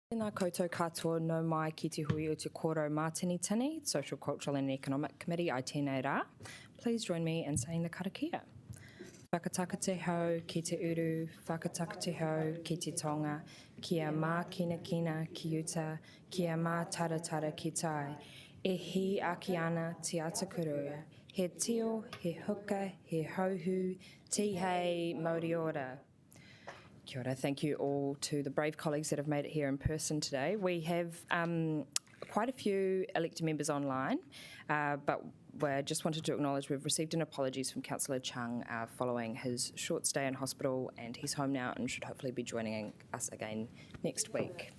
Tēnā koutou katoa no mai ki te hui o te Kōrau Mātinitini, Social, Cultural and Economic Committee, I tēnei rā. Please join me in saying the karakia. Whakataka te hau ki te uru, whakataka te hau ki te tonga, kia mā kina kina ki uta, kia mā tara tara ki tai. E hi aki ana te atakurua, he tio, he huka, he hauhu, ti hei, mauri ora. Kia ora. Thank you all to the brave colleagues that have made it here in person today. We have quite a few elected members online, but we just wanted to acknowledge we've received an apologies from Councillor Chung following his short stay in hospital, and he's home now and should hopefully be joining us again next week.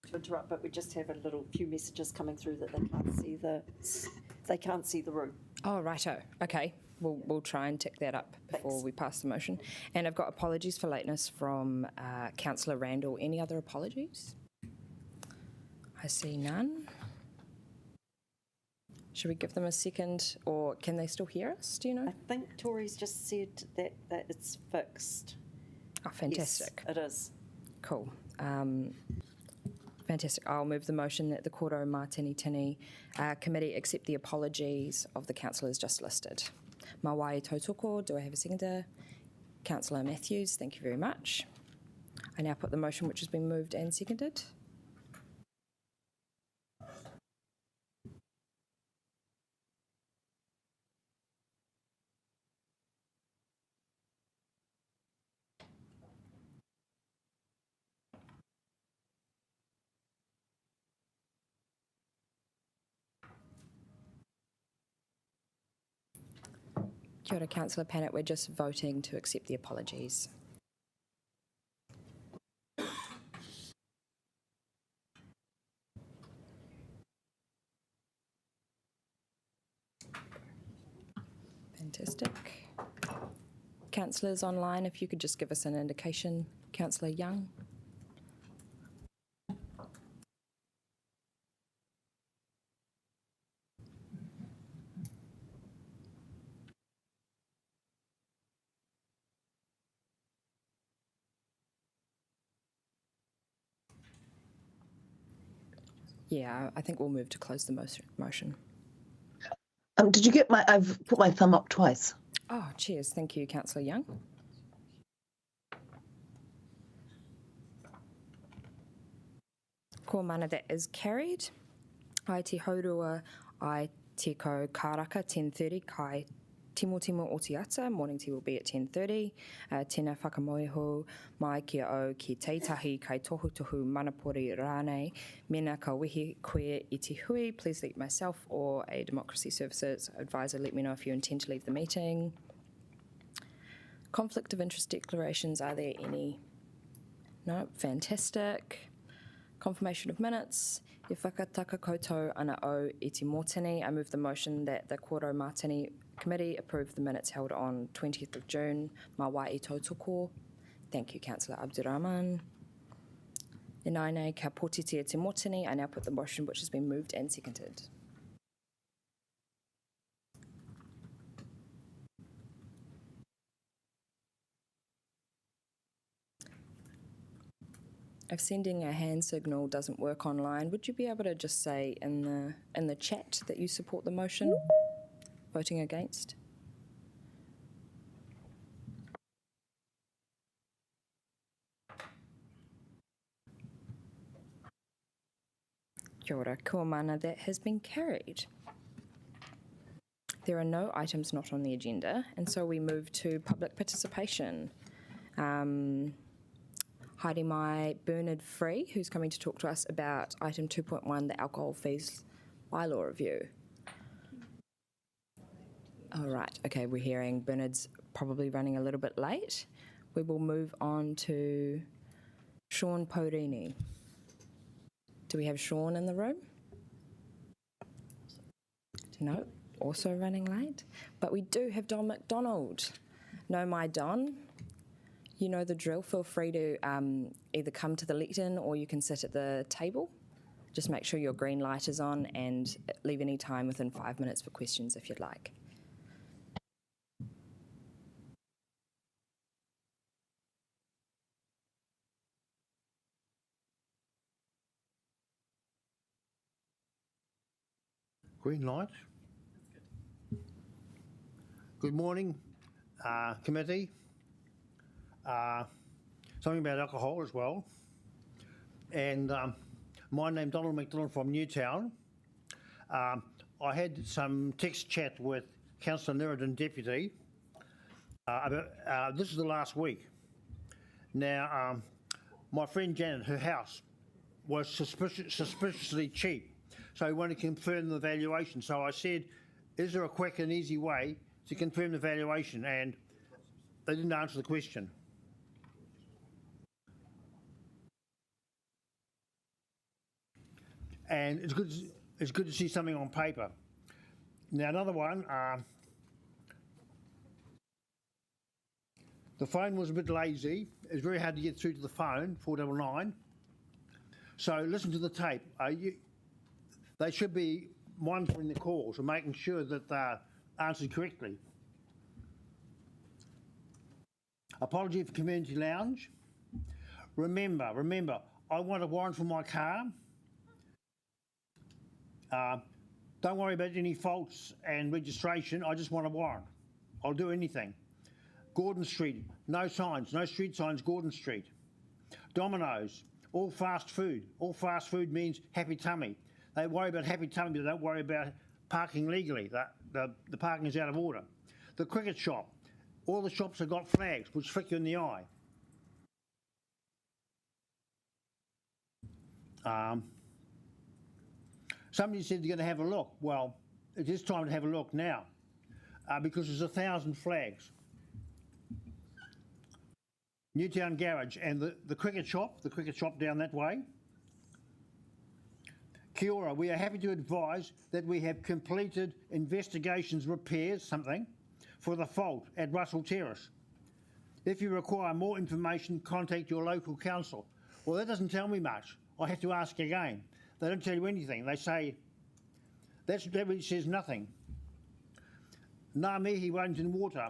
To interrupt, but we just have a little few messages coming through that they can't see the room. Oh, righto. Okay. We'll try and tick that up before we pass the motion. And I've got apologies for lateness from Councillor Randall. Any other apologies? I see none. Should we give them a second, or can they still hear us? Do you know? I think Tori's just said that it's fixed. Oh, fantastic. Yes, it is. Cool. Fantastic. I'll move the motion that the Kōrau Mātinitini Committee accept the apologies of the councillors just listed. Mā wai tautoko, do I have a seconder? Councillor Matthews, thank you very much. I now put the motion which has been moved and seconded. Kia ora, Councillor Pannett, we're just voting to accept the apologies. Fantastic. Councillors online, if you could just give us an indication. Councillor Young. Yeah, I think we'll move to close the motion. Did you get I've put my thumb up twice. Oh, cheers. Thank you, Councillor Young. Ko mana, that is carried. Ai te haurua, ai te ko karaka 10:30 kai timo o te ata. Morning tea will be at 10:30. Tēnā whakamoeho mai kia au ki teitahi kai tohu manapori rānei. Mena ka wehi koe I te hui. Please let myself or a Democracy Services advisor let me know if you intend to leave the meeting. Conflict of interest declarations, are there any? No, fantastic. Confirmation of minutes. E whakataka koutou ana o I te mōtini. I move the motion that the Kōrau Mātini Committee approve the minutes held on 20th of June. Mā wai I tautoko. Thank you, Councillor Abdurrahman. E naine ka pōtitia te mōtini. I now put the motion which has been moved and seconded. If sending a hand signal doesn't work online, would you be able to just say in the chat that you support the motion? Voting against? Kia ora, kua mana, that has been carried. There are no items not on the agenda, and so we move to public participation. Haere mai Bernard Free, who's coming to talk to us about item 2.1, the alcohol fees bylaw review. All right, okay, we're hearing Bernard's probably running a little bit late. We will move on to Sean Paurini. Do we have Sean in the room? No, also running late. But we do have Don McDonald. No, my Don. You know the drill. Feel free to either come to the lectern or you can sit at the table. Just make sure your green light is on and leave any time within 5 minutes for questions if you'd like. Green light. Good morning, committee. Something about alcohol as well. And my name's Donald McDonald from Newtown. I had some text chat with Councillor Neridan, Deputy. This is the last week. Now, my friend Janet, her house was suspiciously cheap, so we wanted to confirm the valuation. So I said, is there a quick and easy way to confirm the valuation? And they didn't answer the question. And it's good to see something on paper. Now another one, the phone was a bit lazy. It was very hard to get through to the phone, 499. So listen to the tape. They should be monitoring the calls and making sure that they're answered correctly. Apology for Community Lounge. Remember, I want a warrant for my car. Don't worry about any faults and registration. I just want a warrant. I'll do anything. Gordon Street, no signs, no street signs, Gordon Street. Domino's, all fast food. All fast food means happy tummy. They worry about happy tummy, but they don't worry about parking legally. The parking is out of order. The cricket shop, all the shops have got flags which flick you in the eye. Somebody said they're going to have a look. Well, it is time to have a look now because there's 1,000 flags. Newtown Garage and the cricket shop down that way. Kia ora, we are happy to advise that we have completed investigations, repairs, something, for the fault at Russell Terrace. If you require more information, contact your local council. Well, that doesn't tell me much. I have to ask again. They don't tell you anything. They say, that really says nothing. Ngā Mihi Wellington Water.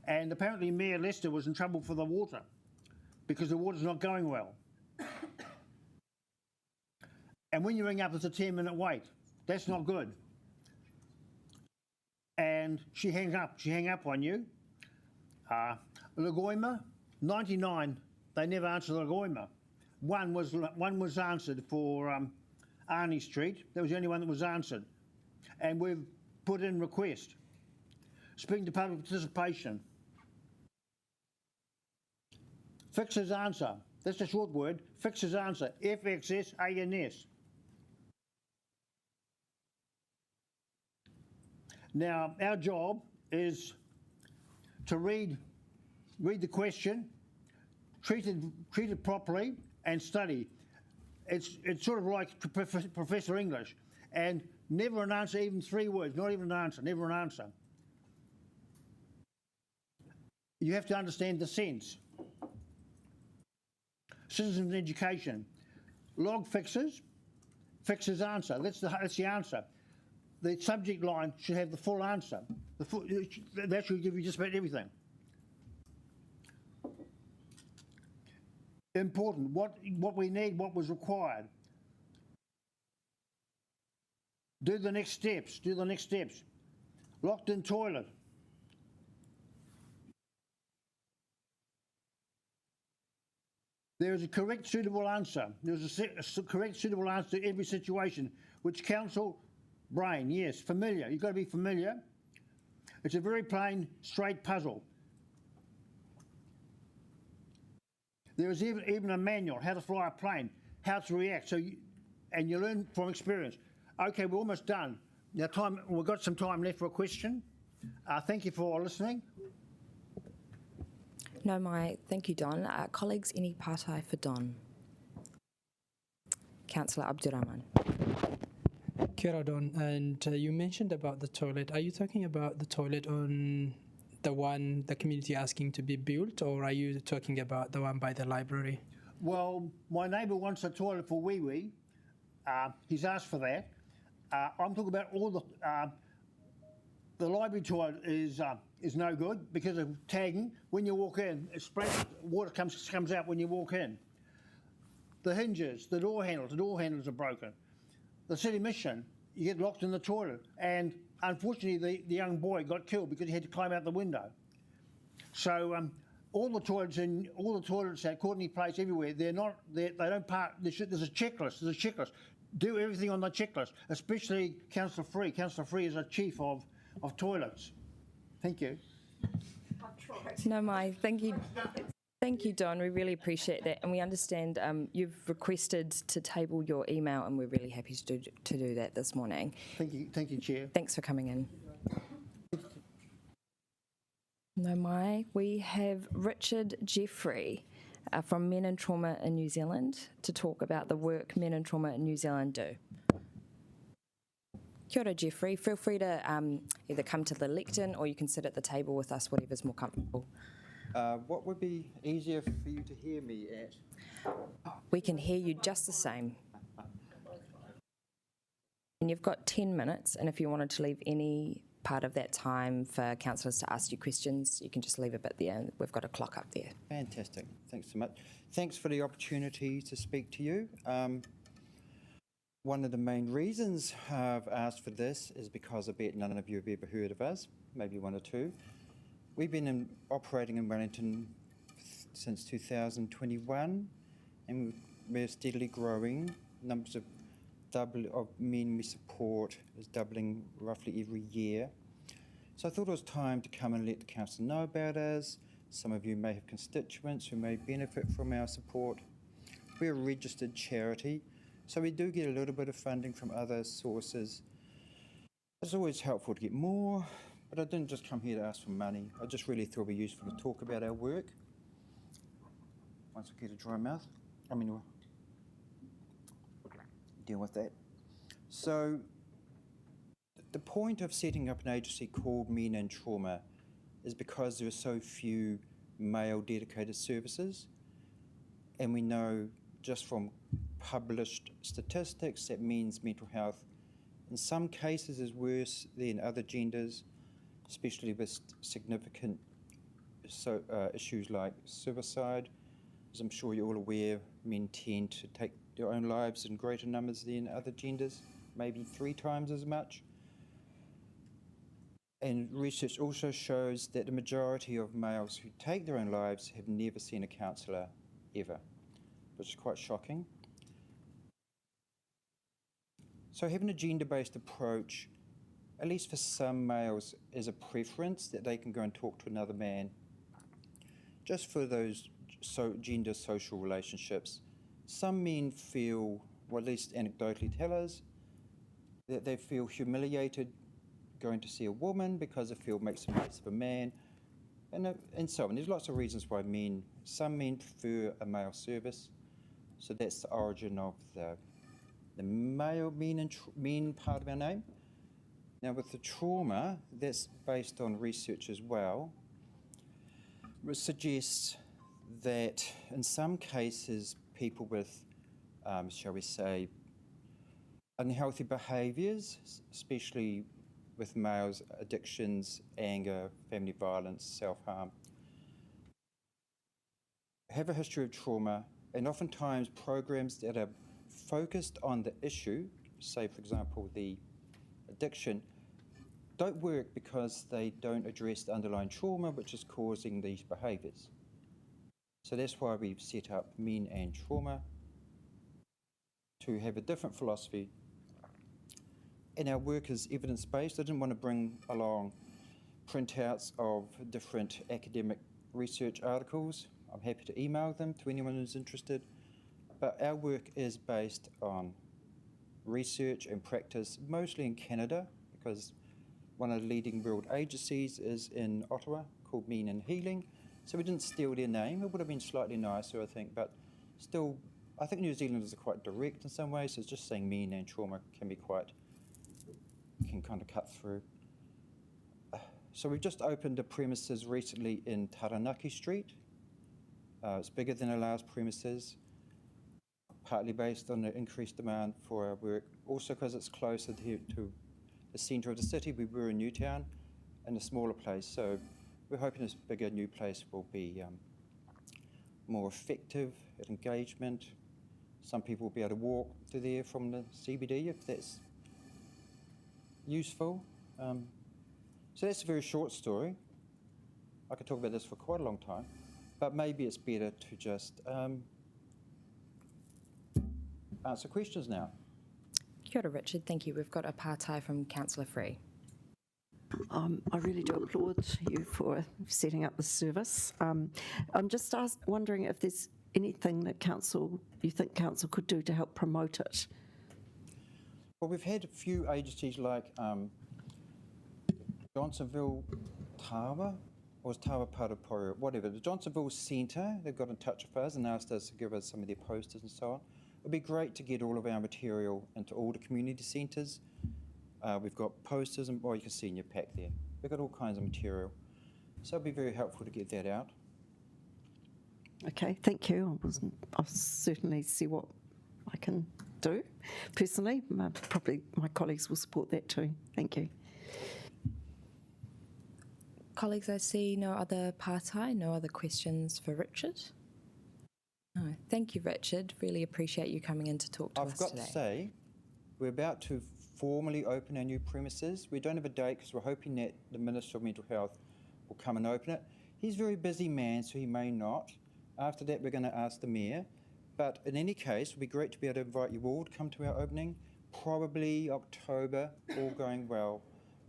And apparently Mayor Lester was in trouble for the water because the water's not going well. And when you ring up, it's a 10-minute wait. That's not good. And she hung up on you. Lagoima, 99, they never answered Lagoima. One was answered for Arnie Street. That was the only one that was answered. And we've put in request. Speaking to public participation. Fixer's answer. That's a short word. Fixer's answer. FXSANS. Now, our job is to read the question, treat it properly, and study. It's sort of like Professor English, and never an answer, even 3 words, not even an answer, never an answer. You have to understand the sense. Citizens education. Log fixes, fixes answer. That's the answer. The subject line should have the full answer. That should give you just about everything. Important. What we need, what was required. Do the next steps. Do the next steps. Locked in toilet. There is a correct, suitable answer. There's a correct, suitable answer to every situation, which council brain, yes, familiar. You've got to be familiar. It's a very plain, straight puzzle. There is even a manual, how to fly a plane, how to react, and you learn from experience. Okay, we're almost done. Now, we've got some time left for a question. Thank you for listening. No mai, thank you, Don. Colleagues, any pātai for Don? Councillor Abdurrahman. Kia ora, Don. And you mentioned about the toilet. Are you talking about the toilet on the one the community asking to be built, or are you talking about the one by the library? Well, my neighbour wants a toilet for wee-wee. He's asked for that. I'm talking about all the library toilet is no good because of tagging. When you walk in, it sprays, water comes out when you walk in. the hinges, the door handles are broken. The city mission, you get locked in the toilet, and unfortunately the young boy got killed because he had to climb out the window. So all the toilets at Courtney Place everywhere, they don't park. There's a checklist. Do everything on the checklist, especially Councillor Free. Councillor Free is a chief of toilets. Thank you. No, Mai, thank you. Thank you, Don. We really appreciate that. And we understand you've requested to table your email, and we're really happy to do that this morning. Thank you, Chair. Thanks for coming in. No, Mai. We have Richard Jeffrey from Men in Trauma in New Zealand to talk about the work Men in Trauma in New Zealand do. Kia ora, Jeffrey. Feel free to either come to the lectern or you can sit at the table with us, whatever's more comfortable. What would be easier for you to hear me at? We can hear you just the same. And you've got 10 minutes, and if you wanted to leave any part of that time for councillors to ask you questions, you can just leave a bit there. We've got a clock up there. Fantastic. Thanks so much. Thanks for the opportunity to speak to you. One of the main reasons I've asked for this is because I bet none of you have ever heard of us, maybe one or two. We've been operating in Wellington since 2021, and we're steadily growing. Numbers of men we support is doubling roughly every year. So I thought it was time to come and let the council know about us. Some of you may have constituents who may benefit from our support. We're a registered charity, so we do get a little bit of funding from other sources. It's always helpful to get more, but I didn't just come here to ask for money. I just really thought it would be useful to talk about our work. Once I get a dry mouth, we'll deal with that. So the point of setting up an agency called Men in Trauma is because there are so few male dedicated services, and we know just from published statistics that men's mental health in some cases is worse than other genders, especially with significant issues like suicide. As I'm sure you're all aware, men tend to take their own lives in greater numbers than other genders, maybe 3 times as much. And research also shows that the majority of males who take their own lives have never seen a counsellor ever, which is quite shocking. So having a gender-based approach, at least for some males, is a preference that they can go and talk to another man. Just for those gender social relationships, some men feel, or at least anecdotally tell us, that they feel humiliated going to see a woman because they feel it makes them less of a man, and so on. There's lots of reasons why some men prefer a male service, so that's the origin of the male men part of our name. Now with the trauma, that's based on research as well, which suggests that in some cases people with, shall we say, unhealthy behaviours, especially with males, addictions, anger, family violence, self-harm, have a history of trauma, and oftentimes programs that are focused on the issue, say for example the addiction, don't work because they don't address the underlying trauma which is causing these behaviours. So that's why we've set up Men and Trauma, to have a different philosophy. And our work is evidence-based. I didn't want to bring along printouts of different academic research articles. I'm happy to email them to anyone who's interested. But our work is based on research and practice, mostly in Canada, because one of the leading world agencies is in Ottawa called Men in Healing. So we didn't steal their name. It would have been slightly nicer, I think, but still, I think New Zealanders are quite direct in some ways, so just saying Men and Trauma can kind of cut through. So we've just opened a premises recently in Taranaki Street. It's bigger than our last premises, partly based on the increased demand for our work, also because it's closer to the centre of the city. We were in Newtown, in a smaller place, so we're hoping this bigger new place will be more effective at engagement, Some people will be able to walk to there from the CBD if that's useful. So that's a very short story. I could talk about this for quite a long time, but maybe it's better to just answer questions now. Kia ora, Richard. Thank you. We've got a pātai from Councillor Free. I really do applaud you for setting up this service. I'm just wondering if there's anything that you think council could do to help promote it. Well, we've had a few agencies like Johnsonville Tawa, or was Tawa part of Porio, whatever. The Johnsonville Centre, they've got in touch with us and asked us to give us some of their posters and so on. It'd be great to get all of our material into all the community centres. We've got posters, and you can see in your pack there. We've got all kinds of material. So it'd be very helpful to get that out. Okay, thank you. I'll certainly see what I can do personally. Probably my colleagues will support that too. Thank you. Colleagues, I see no other pātai, no other questions for Richard. No, thank you, Richard. Really appreciate you coming in to talk to us today. I've got to say, we're about to formally open our new premises. We don't have a date because we're hoping that the Minister of Mental Health will come and open it. He's a very busy man, so he may not. After that, we're going to ask the Mayor. But in any case, it would be great to be able to invite you all to come to our opening, probably October, all going well.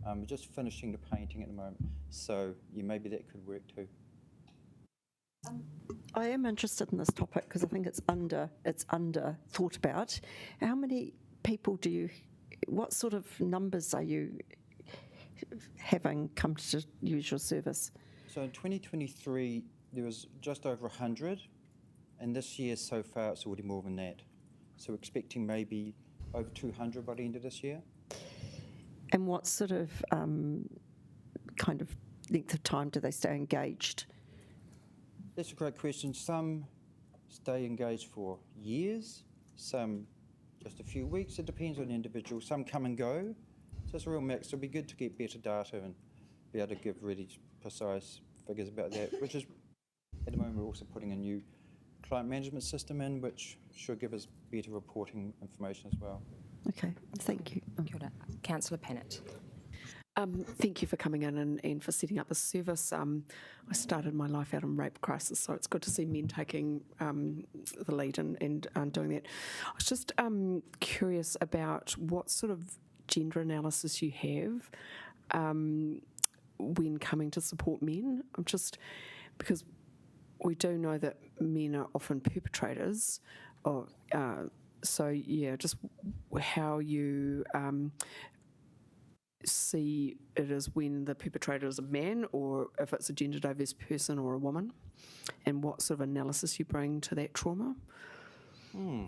We're just finishing the painting at the moment, so maybe that could work too. I am interested in this topic because I think it's under thought about. How many people what sort of numbers are you having come to use your service? So in 2023, there was just over 100, and this year so far it's already more than that. So we're expecting maybe over 200 by the end of this year. And what sort of kind of length of time do they stay engaged? That's a great question. Some stay engaged for years, some just a few weeks. It depends on the individual. Some come and go. So it's a real mix. It'll be good to get better data and be able to give really precise figures about that, which is, at the moment, we're also putting a new client management system in, which should give us better reporting information as well. Okay, thank you. Kia ora. Councillor Pennant. Thank you for coming in and for setting up this service. I started my life out in rape crisis, so it's good to see men taking the lead and doing that. I was just curious about what sort of gender analysis you have when coming to support men. Because we do know that men are often perpetrators of, just how you see it as when the perpetrator is a man or if it's a gender diverse person or a woman, and what sort of analysis you bring to that trauma.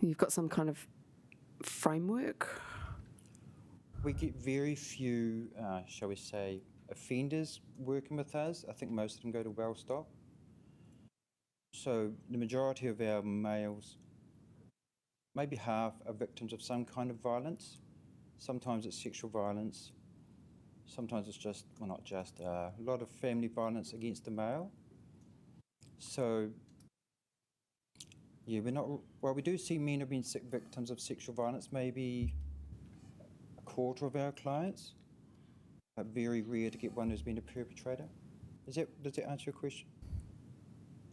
You've got some kind of framework? We get very few, shall we say, offenders working with us. I think most of them go to Wellstock. So the majority of our males, maybe half, are victims of some kind of violence. Sometimes it's sexual violence. Sometimes it's just, well, not just, a lot of family violence against the male. So, yeah, we do see men have been victims of sexual violence, maybe a quarter of our clients, but very rare to get one who's been a perpetrator. Does that answer your question?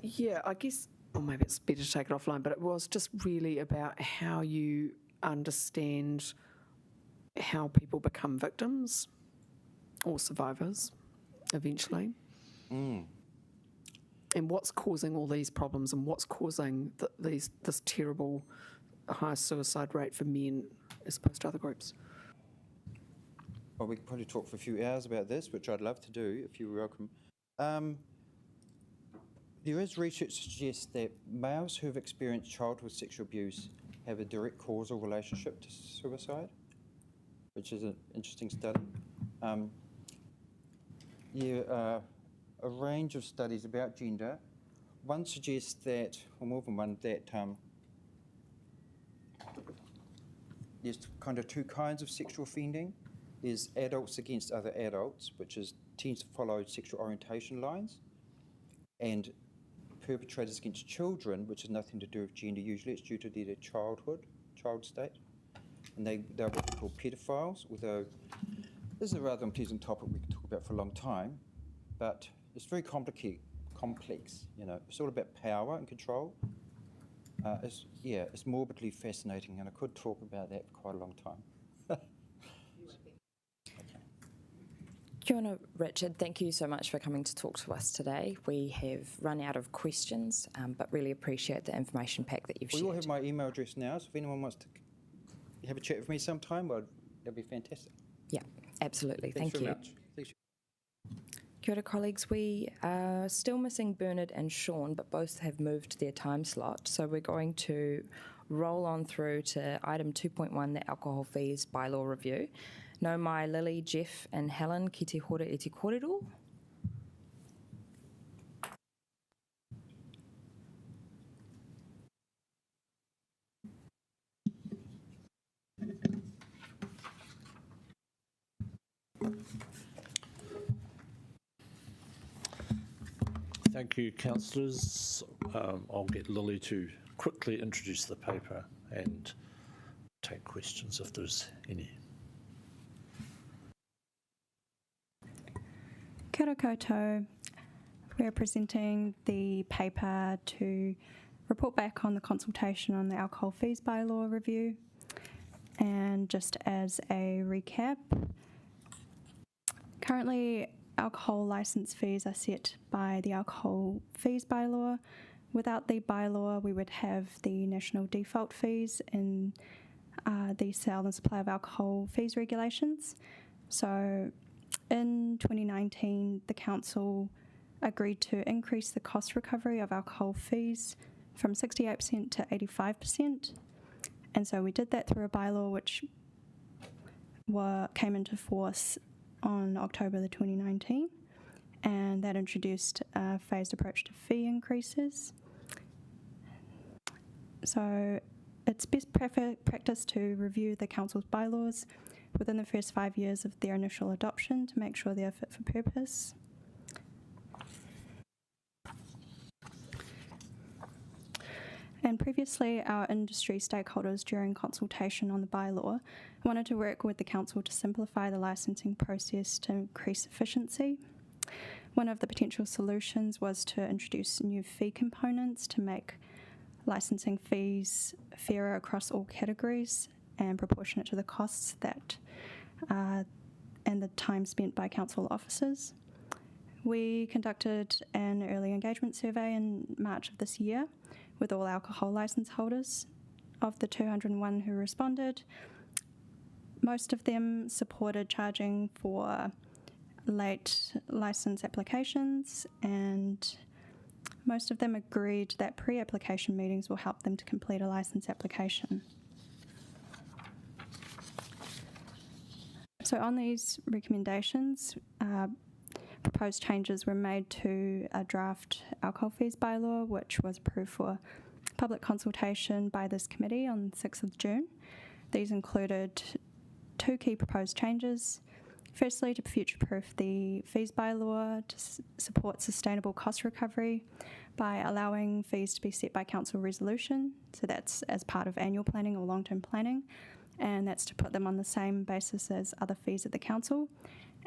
Yeah, I guess, or maybe it's better to take it offline, but it was just really about how you understand how people become victims or survivors eventually. And what's causing all these problems, and what's causing this terrible high suicide rate for men as opposed to other groups? Well, we could probably talk for a few hours about this, which I'd love to do if you're welcome. There is research that suggests that males who have experienced childhood sexual abuse have a direct causal relationship to suicide, which is an interesting study. A range of studies about gender. One suggests that, or more than one, that there's kind of two kinds of sexual offending. There's adults against other adults, which tends to follow sexual orientation lines, and perpetrators against children, which has nothing to do with gender. Usually it's due to their child state. And they're what we call pedophiles, although this is a rather unpleasant topic we can talk about for a long time, but it's very complex, you know. It's all about power and control. It's morbidly fascinating, and I could talk about that for quite a long time. Kia ora, Richard. Thank you so much for coming to talk to us today. We have run out of questions, but really appreciate the information pack that you've shared. We all have my email address now, so if anyone wants to have a chat with me sometime, well, that'd be fantastic. Yeah, absolutely. Thanks Thank very you. much. Thanks. Kia ora, colleagues. We are still missing Bernard and Sean, but both have moved their time slot. So we're going to roll on through to item 2.1, the alcohol fees bylaw review. Nau mai Lily, Jeff and Helen ki te hora e te kōrero. Thank you, councillors. I'll get Lily to quickly introduce the paper and take questions if there's any. Kia ora koutou. We're presenting the paper to report back on the consultation on the alcohol fees bylaw review. And just as a recap, currently alcohol licence fees are set by the alcohol fees bylaw. Without the bylaw, we would have the national default fees in the sale and supply of alcohol fees regulations. So in 2019, the council agreed to increase the cost recovery of alcohol fees from 68% to 85%. And so we did that through a bylaw which came into force on October the 2019, and that introduced a phased approach to fee increases. So it's best practice to review the council's bylaws within the first 5 years of their initial adoption to make sure they are fit for purpose. And previously, our industry stakeholders during consultation on the bylaw wanted to work with the council to simplify the licensing process to increase efficiency. One of the potential solutions was to introduce new fee components to make licensing fees fairer across all categories and proportionate to the costs that and the time spent by council officers. We conducted an early engagement survey in March of this year with all alcohol licence holders. Of the 201 who responded, most of them supported charging for late licence applications, and most of them agreed that pre-application meetings will help them to complete a licence application. So on these recommendations, proposed changes were made to a draft alcohol fees bylaw, which was approved for public consultation by this committee on 6th of June. These included two key proposed changes. Firstly, to future-proof the fees bylaw to support sustainable cost recovery by allowing fees to be set by council resolution. So that's as part of annual planning or long-term planning, and that's to put them on the same basis as other fees at the council,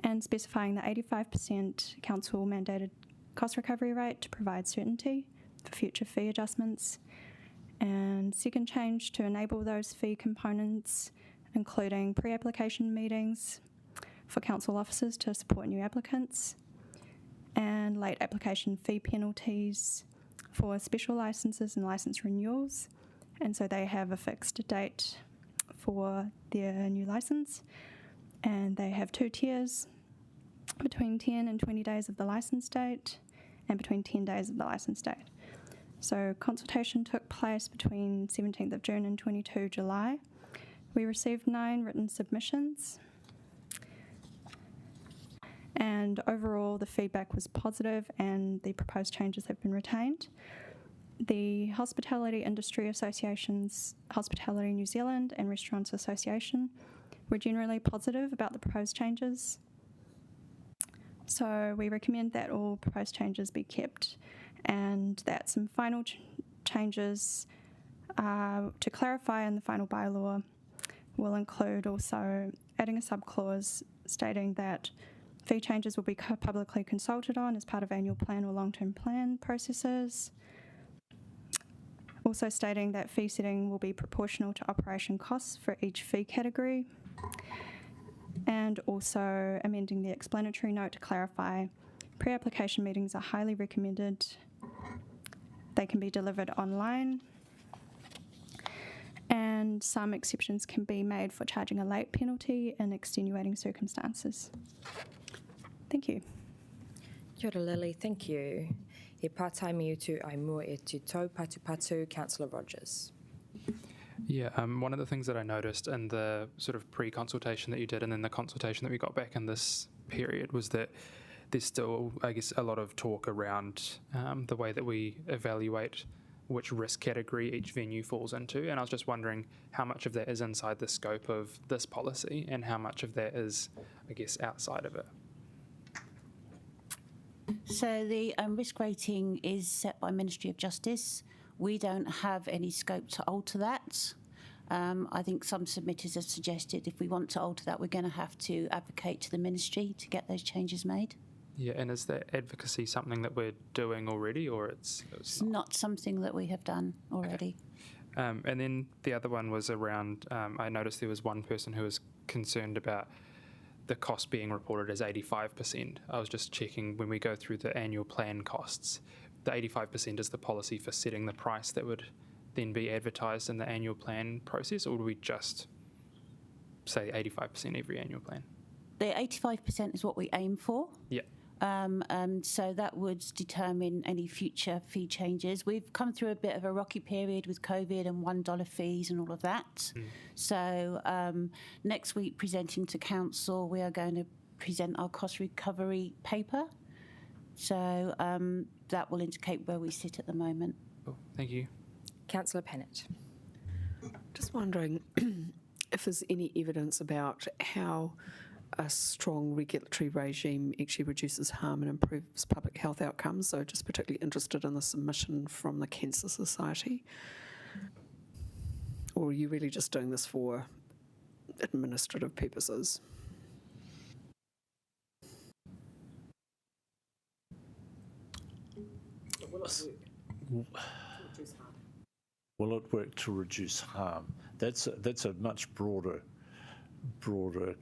and specifying the 85% council mandated cost recovery rate to provide certainty for future fee adjustments. And second change to enable those fee components, including pre-application meetings for council officers to support new applicants, and late application fee penalties for special licences and licence renewals. And so they have a fixed date for their new licence, and they have two tiers, between 10 and 20 days of the licence date and between 10 days of the licence date. So consultation took place between 17th of June and 22 July. We received 9 written submissions, and overall the feedback was positive and the proposed changes have been retained. The Hospitality Industry Association's Hospitality New Zealand and Restaurants Association were generally positive about the proposed changes. So we recommend that all proposed changes be kept and that some final changes to clarify in the final bylaw will include also adding a subclause stating that fee changes will be publicly consulted on as part of annual plan or long-term plan processes. Also stating that fee setting will be proportional to operation costs for each fee category. And also amending the explanatory note to clarify pre-application meetings are highly recommended. They can be delivered online. And some exceptions can be made for charging a late penalty in extenuating circumstances. Thank you. Kia ora, Lily, thank you. E pātai mi utu ai mua e tu tau patu, Councillor Rogers. Yeah, one of the things that I noticed in the sort of pre-consultation that you did and then the consultation that we got back in this period was that there's still, I guess, a lot of talk around the way that we evaluate which risk category each venue falls into. And I was just wondering how much of that is inside the scope of this policy and how much of that is, I guess, outside of it. So the risk rating is set by Ministry of Justice. We don't have any scope to alter that. I think some submitters have suggested if we want to alter that, we're going to have to advocate to the Ministry to get those changes made. Yeah, and is that advocacy something that we're doing already, or it's not something that we have done already? Okay. And then the other one was around, I noticed there was one person who was concerned about the cost being reported as 85%. I was just checking when we go through the annual plan costs, the 85% is the policy for setting the price that would then be advertised in the annual plan process, or would we just say 85% every annual plan? The 85% is what we aim for. Yeah. So that would determine any future fee changes. We've come through a bit of a rocky period with COVID and $1 fees and all of that. So next week, presenting to Council, we are going to present our cost recovery paper. So that will indicate where we sit at the moment. Cool. Thank you. Councillor Pennant. Just wondering if there's any evidence about how a strong regulatory regime actually reduces harm and improves public health outcomes. So just particularly interested in the submission from the Cancer Society. Or are you really just doing this for administrative purposes? Will it work to reduce harm? That's a much broader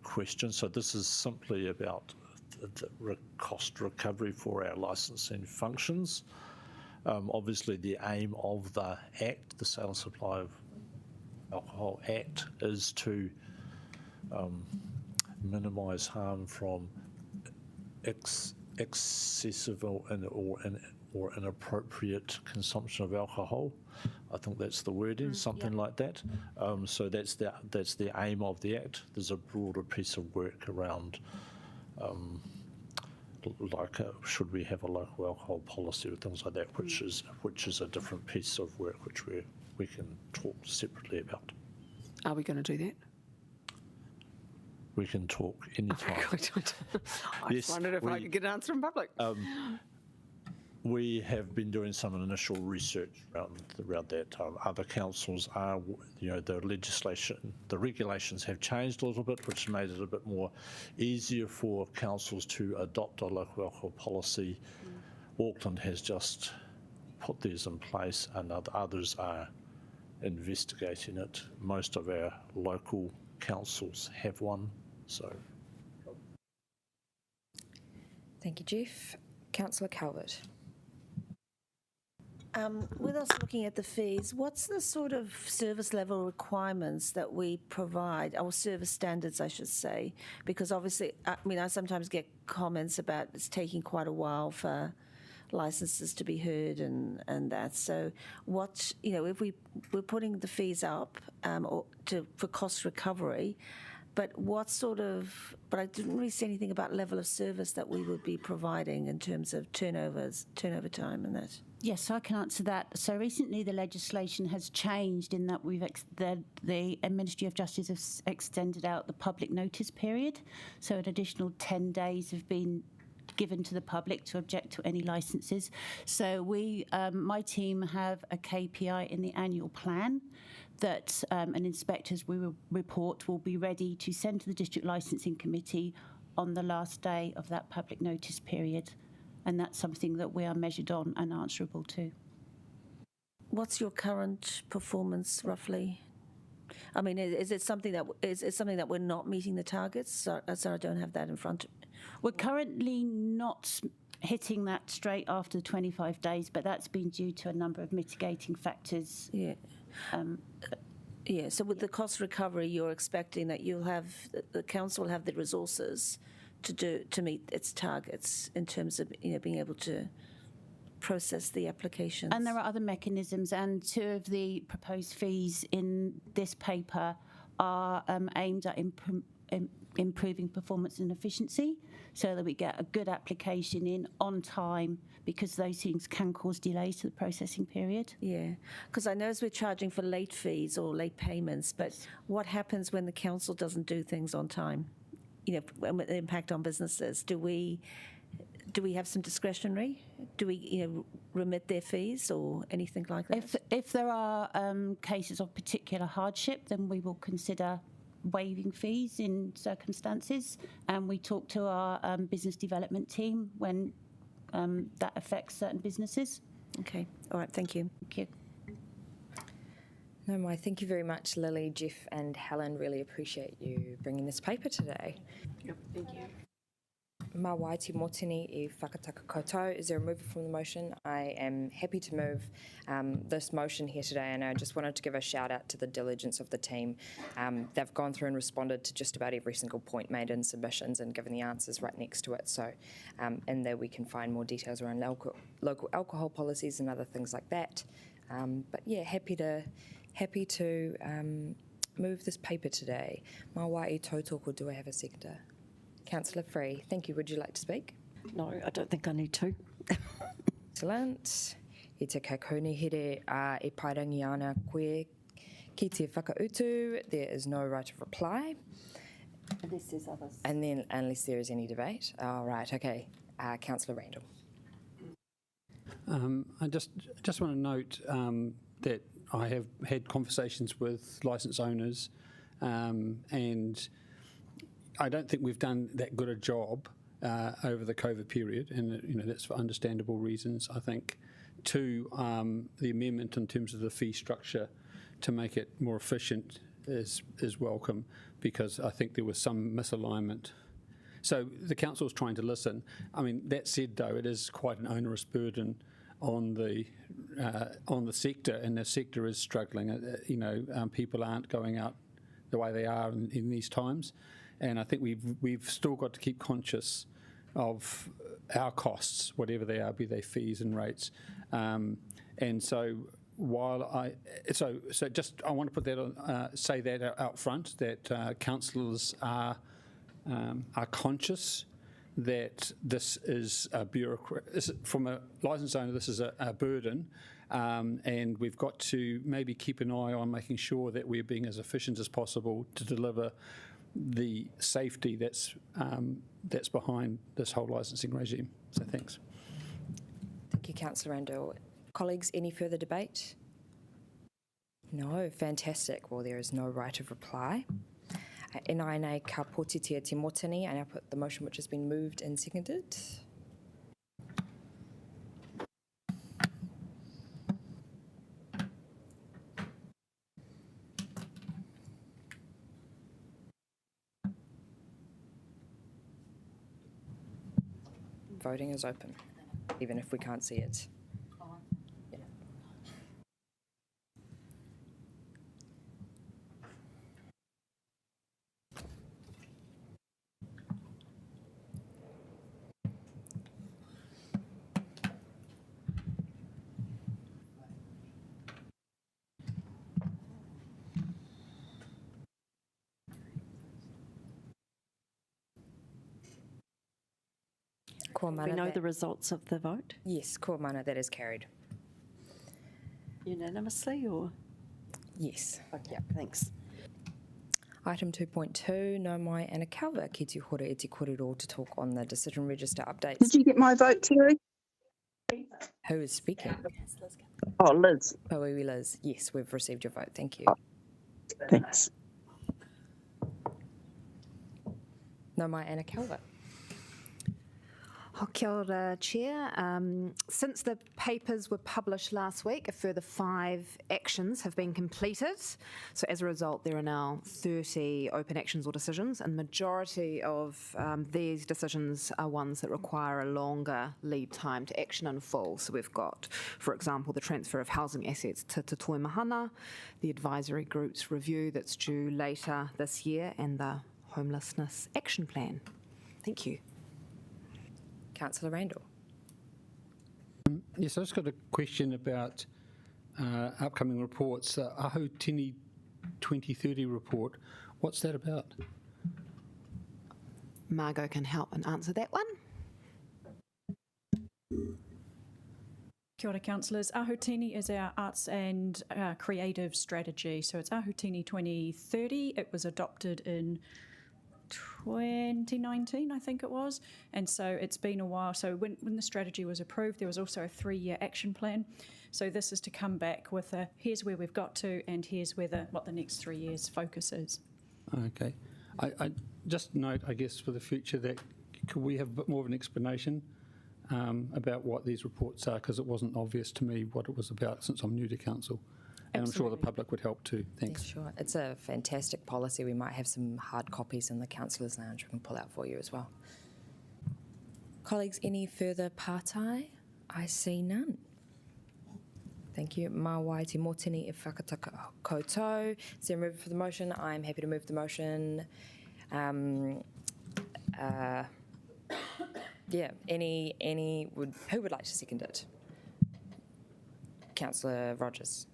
question. So this is simply about the cost recovery for our licensing functions. Obviously, the aim of the Act, the Sale and Supply of Alcohol Act, is to minimise harm from excessive or inappropriate consumption of alcohol. I think that's the wording, something like that. So that's the aim of the Act. There's a broader piece of work around, should we have a local alcohol policy or things like that, which is a different piece of work which we can talk separately about. Are we going to do that? We can talk anytime. I just wondered if I could get an answer in public. We have been doing some initial research around that. Other councils are, the regulations have changed a little bit, which made it a bit more easier for councils to adopt a local alcohol policy. Auckland has just put theirs in place, and others are investigating it. Most of our local councils have one. So, thank you, Jeff. Councillor Calvert. With us looking at the fees, what's the sort of service level requirements that we provide, or service standards, I should say? Because obviously, I sometimes get comments about it's taking quite a while for licenses to be heard and that. So what, if we're putting the fees up for cost recovery, but I didn't really see anything about level of service that we would be providing in terms of turnover time and that. Yes, so I can answer that. So recently the legislation has changed in that the Ministry of Justice has extended out the public notice period. So an additional 10 days have been given to the public to object to any licences. So my team have a KPI in the annual plan that an inspector's report will be ready to send to the District Licensing Committee on the last day of that public notice period. And that's something that we are measured on and answerable to. What's your current performance roughly? I mean, is it something that we're not meeting the targets? So I don't have that in front of me. We're currently not hitting that straight after 25 days, but that's been due to a number of mitigating factors. Yeah. So with the cost recovery, you're expecting that the council will have the resources to meet its targets in terms of being able to process the applications. And there are other mechanisms, and two of the proposed fees in this paper are aimed at improving performance and efficiency, so that we get a good application in on time, because those things can cause delays to the processing period. Yeah, because I know we're charging for late fees or late payments, but what happens when the council doesn't do things on time? The impact on businesses. Do we have some discretionary? Do we, remit their fees or anything like that? If there are cases of particular hardship, then we will consider waiving fees in circumstances, and we talk to our business development team when that affects certain businesses. Okay, all right, thank you. Thank you. No, mai, thank you very much, Lily, Jeff and Helen. Really appreciate you bringing this paper today. Yep, thank you. Mā waiti motini I whakataka koutou. Is there a mover from the motion? I am happy to move this motion here today, and I just wanted to give a shout out to the diligence of the team. They've gone through and responded to just about every single point made in submissions and given the answers right next to it. So in there we can find more details around local alcohol policies and other things like that. But yeah, happy to move this paper today. Mā wā I tautoko, do I have a seconder? Councillor Free, thank you. Would you like to speak? No, I don't think I need to. Excellent. I te kakoni here e pairangi ana koe ki te whakautu. There is no right of reply. Unless there's others. And then, unless there is any debate. Oh, right, okay. Councillor Randall. I just want to note that I have had conversations with licence owners, and I don't think we've done that good a job over the COVID period, and that's for understandable reasons. I think, too, the amendment in terms of the fee structure to make it more efficient is welcome, because I think there was some misalignment. So the council is trying to listen. I mean, that said, though, it is quite an onerous burden on the sector, and the sector is struggling. People aren't going out the way they are in these times. And I think we've still got to keep conscious of our costs, whatever they are, be they fees and rates. And so while I want to put that on, say that out front, that councillors are conscious that this is a from a licence owner, this is a burden, and we've got to maybe keep an eye on making sure that we're being as efficient as possible to deliver the safety that's behind this whole licensing regime. So thanks. Thank you, Councillor Randall. Colleagues, any further debate? No, fantastic. Well, there is no right of reply. Nai ka pōtitia te motini, and I put the motion which has been moved and seconded. Voting is open, even if we can't see it. Yeah. We know the results of the vote? Yes, ko mana, that is carried. Unanimously, or? Yes. Okay, thanks. Item 2.2, no mai ana kalva ki te hora e te korero to talk on the decision register updates. Did you get my vote, Terry? Who is speaking? Oh, Liz. Pauiwi Liz. Yes, we've received your vote. Thank you. Thanks. No mai ana kalva. Kia ora, Chair. Since the papers were published last week, a further 5 actions have been completed. So as a result, there are now 30 open actions or decisions, and the majority of these decisions are ones that require a longer lead time to action in full. So we've got, for example, the transfer of housing assets to Te Toi Mahana, the advisory group's review that's due later this year, and the homelessness action plan. Thank you. Councillor Randall. Yes, I just got a question about upcoming reports. Ahutini 2030 report, what's that about? Margot can help and answer that one. Kia ora, councillors. Ahutini is our arts and creative strategy. So it's Ahutini 2030. It was adopted in 2019, I think it was. And so it's been a while. So when the strategy was approved, there was also a 3-year action plan. So this is to come back with a, here's where we've got to, and here's where what the next 3 years focus is. Okay. I just note, I guess, for the future that could we have a bit more of an explanation about what these reports are, because it wasn't obvious to me what it was about since I'm new to council. And Absolutely. I'm sure the public would help too. Thanks. Yeah, sure. It's a fantastic policy. We might have some hard copies in the Councillors' Lounge we can pull out for you as well. Colleagues, any further pārtai? I see none. Thank you. Mā wai te mōtini e whakataka koutou. Is there a mover for the motion? I'm happy to move the motion. Yeah, who would like to second it? Councillor Rogers.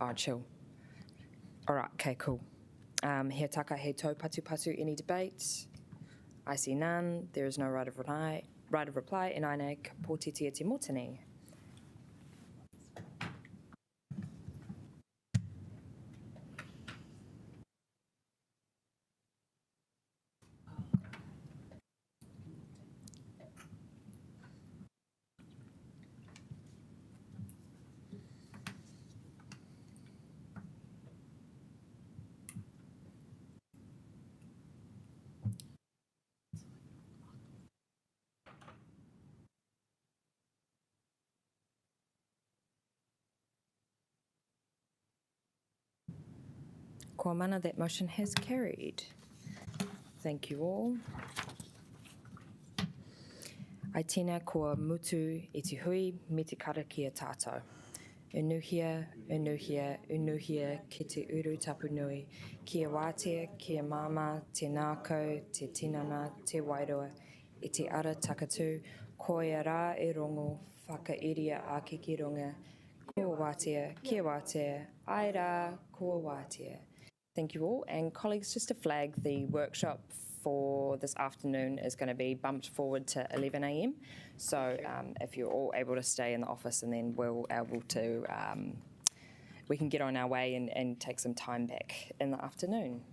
Oh, chill. All right, okay, cool. He taka, he tau, patu patu, any debate? I see none. There is no right of reply, and I neg pōtitia te mōtini. Kua mana, that motion has carried. Thank you all. Ai tēnā kua mutu i te hui me te kara ki a tātou. Unuhia, unuhia, unuhia ki te uru tapu nui, ki a wātea, ki a māma, te nākau, te tinana, te wairua, i te ara takatū, koia rā e rongo, whakairia a kiki runga, kua wātea, ki a wātea, ai rā, kua wātea. Thank you all. And colleagues, just to flag, the workshop for this afternoon is going to be bumped forward to 11 a.m. So if you're all able to stay in the office, and then we'll able to, we can get on our way and take some time back in the afternoon.